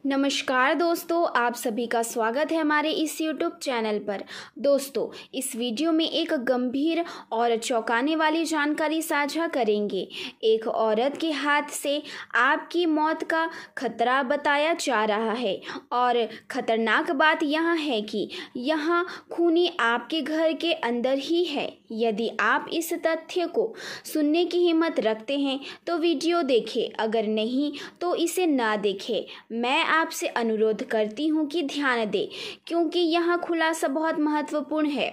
नमस्कार दोस्तों, आप सभी का स्वागत है हमारे इस YouTube चैनल पर। दोस्तों, इस वीडियो में एक गंभीर और चौंकाने वाली जानकारी साझा करेंगे। एक औरत के हाथ से आपकी मौत का खतरा बताया जा रहा है और खतरनाक बात यह है कि यह खूनी आपके घर के अंदर ही है। यदि आप इस तथ्य को सुनने की हिम्मत रखते हैं तो वीडियो देखें, अगर नहीं तो इसे ना देखें। मैं आपसे अनुरोध करती हूँ कि ध्यान दें, क्योंकि यह खुलासा बहुत महत्वपूर्ण है।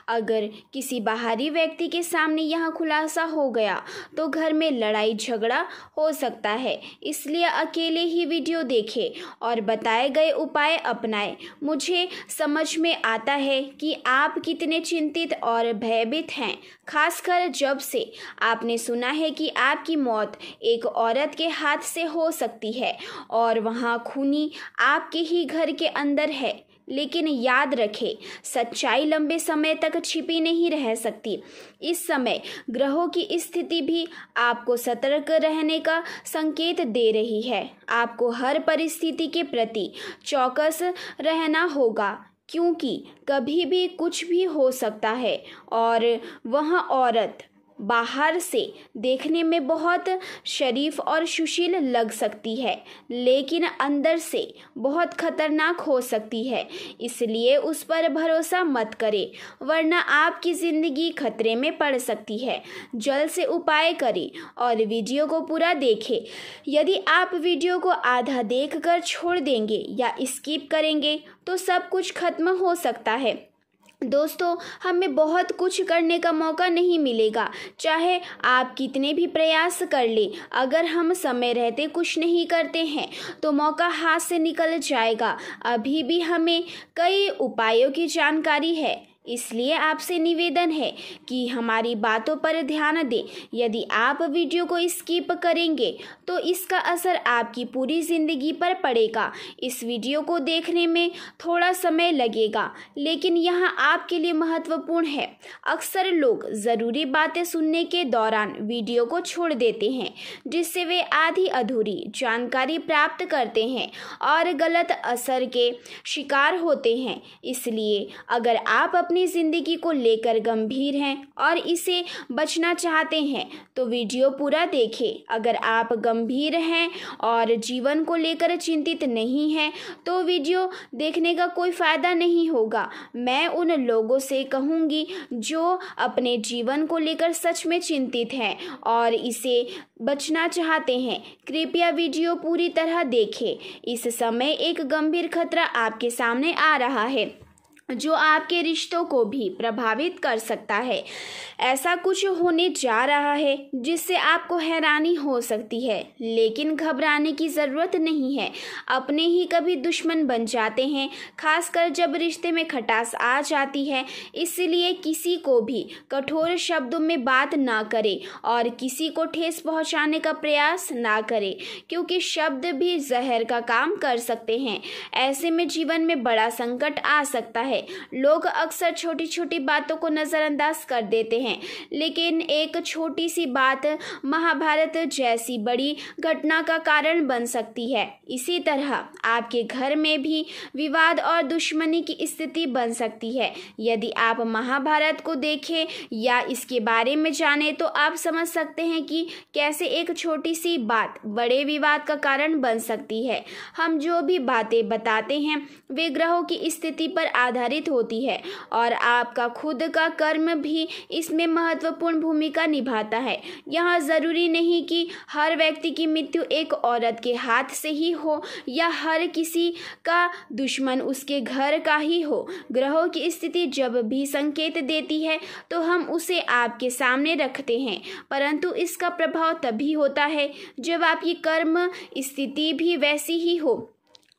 अगर किसी बाहरी व्यक्ति के सामने यह खुलासा हो गया तो घर में लड़ाई झगड़ा हो सकता है। इसलिए अकेले ही वीडियो देखें और बताए गए उपाय अपनाएं। मुझे समझ में आता है कि आप कितने चिंतित और भयभीत हैं, खासकर जब से आपने सुना है कि आपकी मौत एक औरत के हाथ से हो सकती है और वहाँ खूनी आपके ही घर के अंदर है। लेकिन याद रखें, सच्चाई लंबे समय तक छिपी नहीं रह सकती। इस समय ग्रहों की स्थिति भी आपको सतर्क रहने का संकेत दे रही है। आपको हर परिस्थिति के प्रति चौकस रहना होगा, क्योंकि कभी भी कुछ भी हो सकता है। और वह औरत बाहर से देखने में बहुत शरीफ और सुशील लग सकती है, लेकिन अंदर से बहुत खतरनाक हो सकती है। इसलिए उस पर भरोसा मत करें, वरना आपकी ज़िंदगी खतरे में पड़ सकती है। जल्द से उपाय करें और वीडियो को पूरा देखें। यदि आप वीडियो को आधा देखकर छोड़ देंगे या स्किप करेंगे तो सब कुछ खत्म हो सकता है। दोस्तों, हमें बहुत कुछ करने का मौका नहीं मिलेगा, चाहे आप कितने भी प्रयास कर लें। अगर हम समय रहते कुछ नहीं करते हैं तो मौका हाथ से निकल जाएगा। अभी भी हमें कई उपायों की जानकारी है, इसलिए आपसे निवेदन है कि हमारी बातों पर ध्यान दें। यदि आप वीडियो को स्किप करेंगे तो इसका असर आपकी पूरी ज़िंदगी पर पड़ेगा। इस वीडियो को देखने में थोड़ा समय लगेगा, लेकिन यह आपके लिए महत्वपूर्ण है। अक्सर लोग ज़रूरी बातें सुनने के दौरान वीडियो को छोड़ देते हैं, जिससे वे आधी अधूरी जानकारी प्राप्त करते हैं और गलत असर के शिकार होते हैं। इसलिए अगर आप अपनी जिंदगी को लेकर गंभीर हैं और इसे बचना चाहते हैं तो वीडियो पूरा देखें। अगर आप गंभीर हैं और जीवन को लेकर चिंतित नहीं हैं तो वीडियो देखने का कोई फायदा नहीं होगा। मैं उन लोगों से कहूँगी जो अपने जीवन को लेकर सच में चिंतित हैं और इसे बचना चाहते हैं, कृपया वीडियो पूरी तरह देखें। इस समय एक गंभीर खतरा आपके सामने आ रहा है जो आपके रिश्तों को भी प्रभावित कर सकता है। ऐसा कुछ होने जा रहा है जिससे आपको हैरानी हो सकती है, लेकिन घबराने की ज़रूरत नहीं है। अपने ही कभी दुश्मन बन जाते हैं, खासकर जब रिश्ते में खटास आ जाती है। इसलिए किसी को भी कठोर शब्दों में बात ना करें और किसी को ठेस पहुंचाने का प्रयास ना करें, क्योंकि शब्द भी जहर का काम कर सकते हैं। ऐसे में जीवन में बड़ा संकट आ सकता है। लोग अक्सर छोटी छोटी बातों को नज़रअंदाज कर देते हैं, लेकिन एक छोटी सी बात महाभारत जैसी बड़ी घटना का कारण बन सकती है। इसी तरह आपके घर में भी विवाद और दुश्मनी की स्थिति बन सकती है। यदि आप महाभारत को देखें या इसके बारे में जानें तो आप समझ सकते हैं कि कैसे एक छोटी सी बात बड़े विवाद का कारण बन सकती है। हम जो भी बातें बताते हैं वे ग्रहों की स्थिति पर आधारित होती है और आपका खुद का कर्म भी इसमें महत्वपूर्ण भूमिका निभाता है। यह जरूरी नहीं कि हर व्यक्ति की मृत्यु एक औरत के हाथ से ही हो या हर किसी का दुश्मन उसके घर का ही हो। ग्रहों की स्थिति जब भी संकेत देती है तो हम उसे आपके सामने रखते हैं, परंतु इसका प्रभाव तभी होता है जब आपकी कर्म स्थिति भी वैसी ही हो।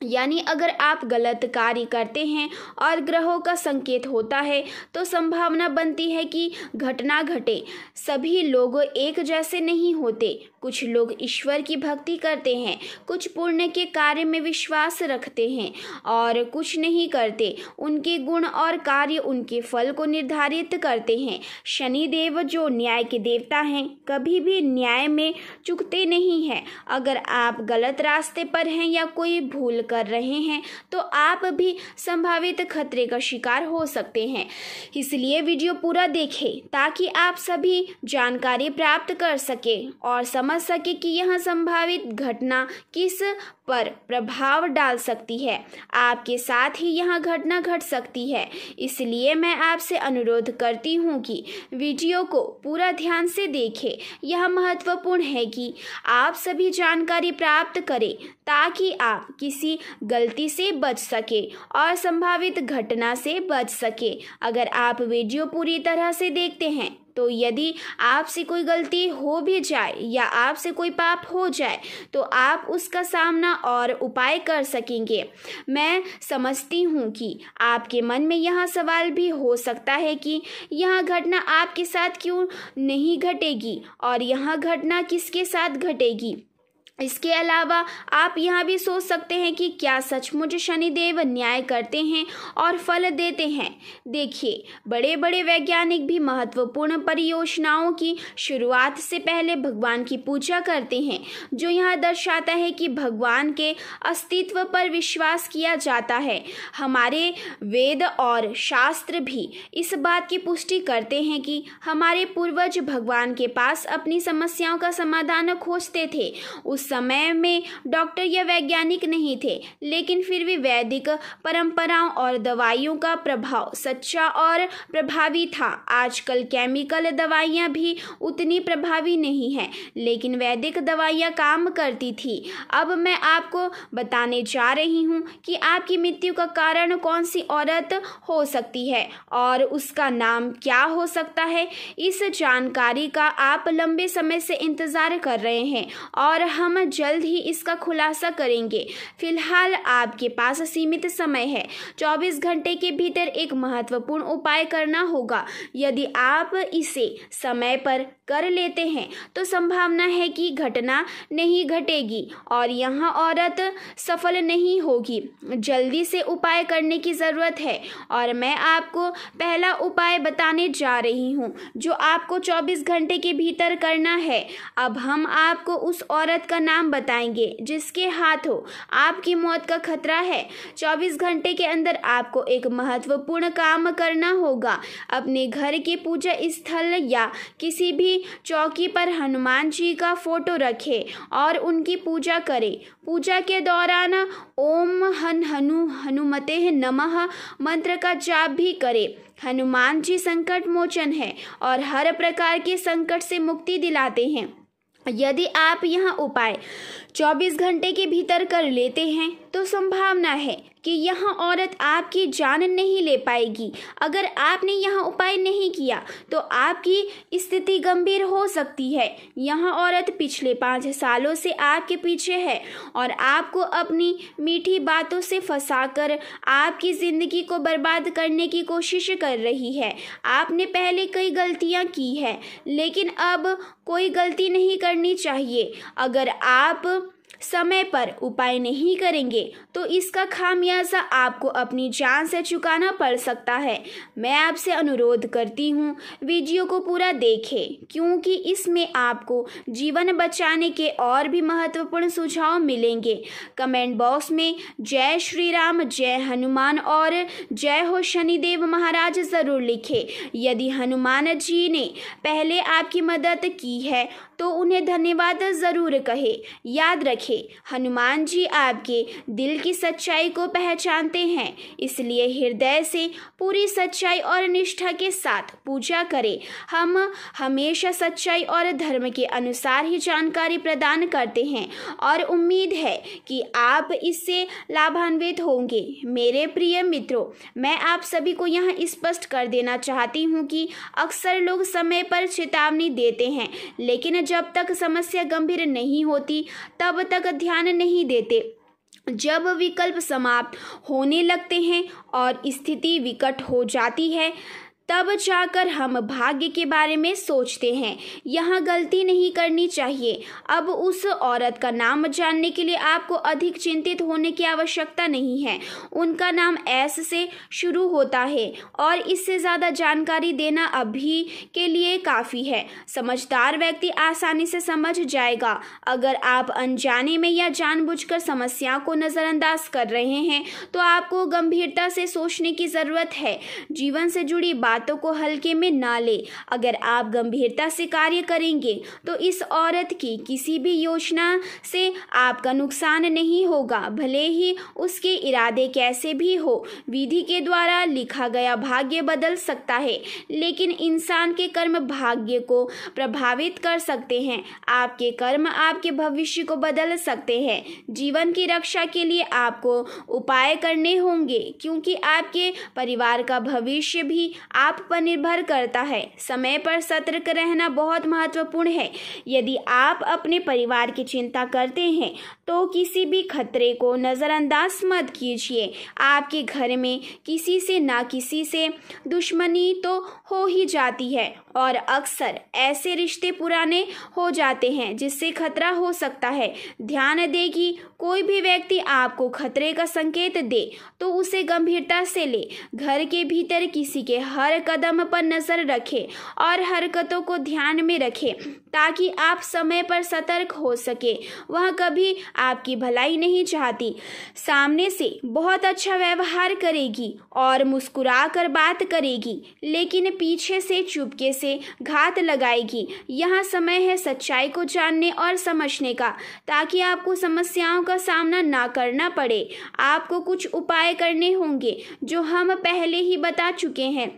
यानी अगर आप गलत कार्य करते हैं और ग्रहों का संकेत होता है तो संभावना बनती है कि घटना घटे। सभी लोग एक जैसे नहीं होते, कुछ लोग ईश्वर की भक्ति करते हैं, कुछ पुण्य के कार्य में विश्वास रखते हैं और कुछ नहीं करते। उनके गुण और कार्य उनके फल को निर्धारित करते हैं। शनिदेव जो न्याय के देवता हैं, कभी भी न्याय में चूकते नहीं हैं। अगर आप गलत रास्ते पर हैं या कोई भूल कर रहे हैं तो आप भी संभावित खतरे का शिकार हो सकते हैं। इसलिए वीडियो पूरा देखें ताकि आप सभी जानकारी प्राप्त कर सके और समझ सके कि यह संभावित घटना किस पर प्रभाव डाल सकती है। आपके साथ ही यह घटना घट सकती है, इसलिए मैं आपसे अनुरोध करती हूँ कि वीडियो को पूरा ध्यान से देखें। यह महत्वपूर्ण है कि आप सभी जानकारी प्राप्त करें ताकि आप किसी गलती से बच सके और संभावित घटना से बच सके। अगर आप वीडियो पूरी तरह से देखते हैं तो यदि आपसे कोई गलती हो भी जाए या आपसे कोई पाप हो जाए तो आप उसका सामना और उपाय कर सकेंगे। मैं समझती हूँ कि आपके मन में यह सवाल भी हो सकता है कि यह घटना आपके साथ क्यों नहीं घटेगी और यह घटना किसके साथ घटेगी। इसके अलावा आप यह भी सोच सकते हैं कि क्या सचमुच शनिदेव न्याय करते हैं और फल देते हैं। देखिए, बड़े बड़े वैज्ञानिक भी महत्वपूर्ण परियोजनाओं की शुरुआत से पहले भगवान की पूजा करते हैं, जो यह दर्शाता है कि भगवान के अस्तित्व पर विश्वास किया जाता है। हमारे वेद और शास्त्र भी इस बात की पुष्टि करते हैं कि हमारे पूर्वज भगवान के पास अपनी समस्याओं का समाधान खोजते थे। उस समय में डॉक्टर या वैज्ञानिक नहीं थे, लेकिन फिर भी वैदिक परंपराओं और दवाइयों का प्रभाव सच्चा और प्रभावी था। आजकल केमिकल दवाइयां भी उतनी प्रभावी नहीं हैं, लेकिन वैदिक दवाइयां काम करती थी। अब मैं आपको बताने जा रही हूं कि आपकी मृत्यु का कारण कौन सी औरत हो सकती है और उसका नाम क्या हो सकता है। इस जानकारी का आप लंबे समय से इंतजार कर रहे हैं और हम जल्द ही इसका खुलासा करेंगे। फिलहाल आपके पास सीमित समय है। 24 घंटे के भीतर एक महत्वपूर्ण उपाय करना होगा। यदि आप इसे समय पर कर लेते हैं तो संभावना है कि घटना नहीं घटेगी और यह औरत सफल नहीं होगी। जल्दी से उपाय करने की ज़रूरत है और मैं आपको पहला उपाय बताने जा रही हूँ जो आपको 24 घंटे के भीतर करना है। अब हम आपको उस औरत का नाम बताएंगे जिसके हाथों आपकी मौत का खतरा है। 24 घंटे के अंदर आपको एक महत्वपूर्ण काम करना होगा। अपने घर के पूजा स्थल या किसी भी चौकी पर हनुमान जी का फोटो रखें और उनकी पूजा करें। पूजा के दौरान ओम हनुमते नमः मंत्र का जाप भी करें। हनुमान जी संकट मोचन है और हर प्रकार के संकट से मुक्ति दिलाते हैं। यदि आप यह उपाय 24 घंटे के भीतर कर लेते हैं तो संभावना है कि यह औरत आपकी जान नहीं ले पाएगी। अगर आपने यह उपाय नहीं किया तो आपकी स्थिति गंभीर हो सकती है। यह औरत पिछले 5 सालों से आपके पीछे है और आपको अपनी मीठी बातों से फंसाकर आपकी जिंदगी को बर्बाद करने की कोशिश कर रही है। आपने पहले कई गलतियां की हैं, लेकिन अब कोई गलती नहीं करनी चाहिए। अगर आप समय पर उपाय नहीं करेंगे तो इसका खामियाजा आपको अपनी जान से चुकाना पड़ सकता है। मैं आपसे अनुरोध करती हूँ वीडियो को पूरा देखें, क्योंकि इसमें आपको जीवन बचाने के और भी महत्वपूर्ण सुझाव मिलेंगे। कमेंट बॉक्स में जय श्री राम, जय हनुमान और जय हो शनिदेव महाराज ज़रूर लिखें। यदि हनुमान जी ने पहले आपकी मदद की है तो उन्हें धन्यवाद ज़रूर कहे। याद रखें, हनुमान जी आपके दिल की सच्चाई को पहचानते हैं, इसलिए हृदय से पूरी सच्चाई और निष्ठा के साथ पूजा करें। हम हमेशा सच्चाई और धर्म के अनुसार ही जानकारी प्रदान करते हैं और उम्मीद है कि आप इससे लाभान्वित होंगे। मेरे प्रिय मित्रों, मैं आप सभी को यह स्पष्ट कर देना चाहती हूँ कि अक्सर लोग समय पर चेतावनी देते हैं, लेकिन जब तक समस्या गंभीर नहीं होती तब तक ध्यान नहीं देते। जब विकल्प समाप्त होने लगते हैं और स्थिति विकट हो जाती है तब जाकर हम भाग्य के बारे में सोचते हैं। यहाँ गलती नहीं करनी चाहिए। अब उस औरत का नाम जानने के लिए आपको अधिक चिंतित होने की आवश्यकता नहीं है। उनका नाम एस से शुरू होता है और इससे ज़्यादा जानकारी देना अभी के लिए काफ़ी है। समझदार व्यक्ति आसानी से समझ जाएगा। अगर आप अनजाने में या जानबूझकर समस्या को नज़रअंदाज कर रहे हैं तो आपको गंभीरता से सोचने की ज़रूरत है। जीवन से जुड़ी बातों को हल्के में ना ले। अगर आप गंभीरता से कार्य करेंगे तो इस औरत की किसी भी योजना से आपका नुकसान नहीं होगा, भले ही उसके इरादे कैसे भी हो। विधि के द्वारा लिखा गया भाग्य बदल सकता है, लेकिन इंसान के कर्म भाग्य को प्रभावित कर सकते हैं। आपके कर्म आपके भविष्य को बदल सकते हैं। जीवन की रक्षा के लिए आपको उपाय करने होंगे, क्योंकि आपके परिवार का भविष्य भी आप पर निर्भर करता है। समय पर सतर्क रहना बहुत महत्वपूर्ण है। यदि आप अपने परिवार की चिंता करते हैं तो किसी भी खतरे को नज़रअंदाज मत कीजिए। आपके घर में किसी से ना किसी से दुश्मनी तो हो ही जाती है और अक्सर ऐसे रिश्ते पुराने हो जाते हैं जिससे खतरा हो सकता है। ध्यान दें कि कोई भी व्यक्ति आपको खतरे का संकेत दे तो उसे गंभीरता से ले। घर के भीतर किसी के हर कदम पर नजर रखें और हरकतों को ध्यान में रखें ताकि आप समय पर सतर्क हो सके। वह कभी आपकी भलाई नहीं चाहती। सामने से बहुत अच्छा व्यवहार करेगी और मुस्कुरा कर बात करेगी, लेकिन पीछे से चुपके से घात लगाएगी। यहाँ समय है सच्चाई को जानने और समझने का, ताकि आपको समस्याओं का सामना ना करना पड़े। आपको कुछ उपाय करने होंगे जो हम पहले ही बता चुके हैं,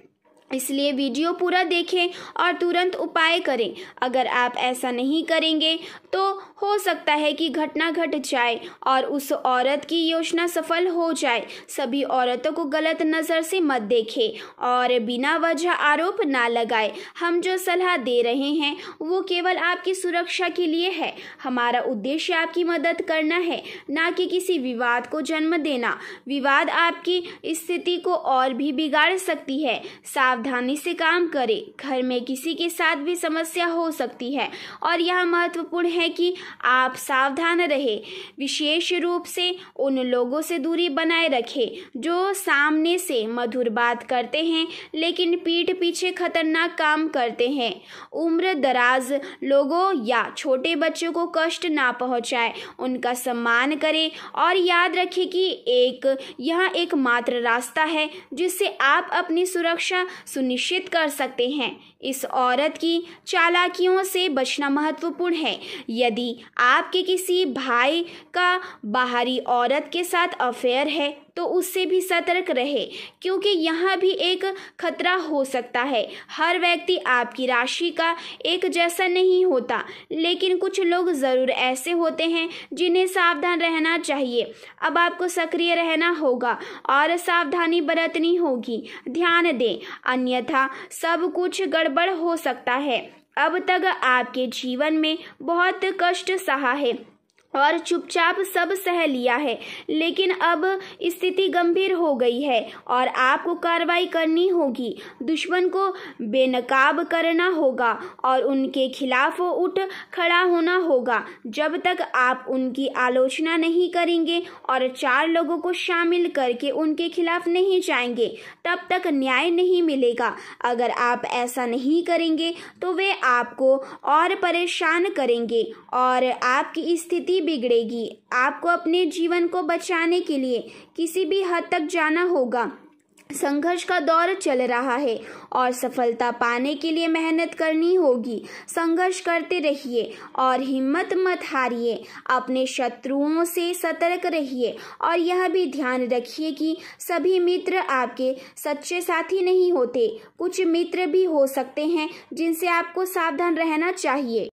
इसलिए वीडियो पूरा देखें और तुरंत उपाय करें। अगर आप ऐसा नहीं करेंगे तो हो सकता है कि घटना घट जाए और उस औरत की योजना सफल हो जाए। सभी औरतों को गलत नज़र से मत देखें और बिना वजह आरोप ना लगाएं। हम जो सलाह दे रहे हैं वो केवल आपकी सुरक्षा के लिए है। हमारा उद्देश्य आपकी मदद करना है, ना कि किसी विवाद को जन्म देना। विवाद आपकी स्थिति को और भी बिगाड़ सकती है। सावधानी से काम करें। घर में किसी के साथ भी समस्या हो सकती है और यह महत्वपूर्ण है कि आप सावधान रहें। विशेष रूप से उन लोगों से दूरी बनाए रखें जो सामने से मधुर बात करते हैं लेकिन पीठ पीछे खतरनाक काम करते हैं। उम्र दराज लोगों या छोटे बच्चों को कष्ट ना पहुंचाएं। उनका सम्मान करें और याद रखें कि यह एकमात्र रास्ता है जिससे आप अपनी सुरक्षा सुनिश्चित कर सकते हैं। इस औरत की चालाकियों से बचना महत्वपूर्ण है। यदि आपके किसी भाई का बाहरी औरत के साथ अफेयर है तो उससे भी सतर्क रहे, क्योंकि यहाँ भी एक खतरा हो सकता है। हर व्यक्ति आपकी राशि का एक जैसा नहीं होता, लेकिन कुछ लोग ज़रूर ऐसे होते हैं जिन्हें सावधान रहना चाहिए। अब आपको सक्रिय रहना होगा और सावधानी बरतनी होगी। ध्यान दें, अन्यथा सब कुछ गड़बड़ हो सकता है। अब तक आपके जीवन में बहुत कष्ट सहा है और चुपचाप सब सह लिया है, लेकिन अब स्थिति गंभीर हो गई है और आपको कार्रवाई करनी होगी। दुश्मन को बेनकाब करना होगा और उनके खिलाफ उठ खड़ा होना होगा। जब तक आप उनकी आलोचना नहीं करेंगे और 4 लोगों को शामिल करके उनके खिलाफ नहीं जाएंगे, तब तक न्याय नहीं मिलेगा। अगर आप ऐसा नहीं करेंगे तो वे आपको और परेशान करेंगे और आपकी स्थिति बिगड़ेगी। आपको अपने जीवन को बचाने के लिए किसी भी हद तक जाना होगा। संघर्ष का दौर चल रहा है और सफलता पाने के लिए मेहनत करनी होगी। संघर्ष करते रहिए और हिम्मत मत हारिए। अपने शत्रुओं से सतर्क रहिए और यह भी ध्यान रखिए कि सभी मित्र आपके सच्चे साथी नहीं होते। कुछ मित्र भी हो सकते हैं जिनसे आपको सावधान रहना चाहिए।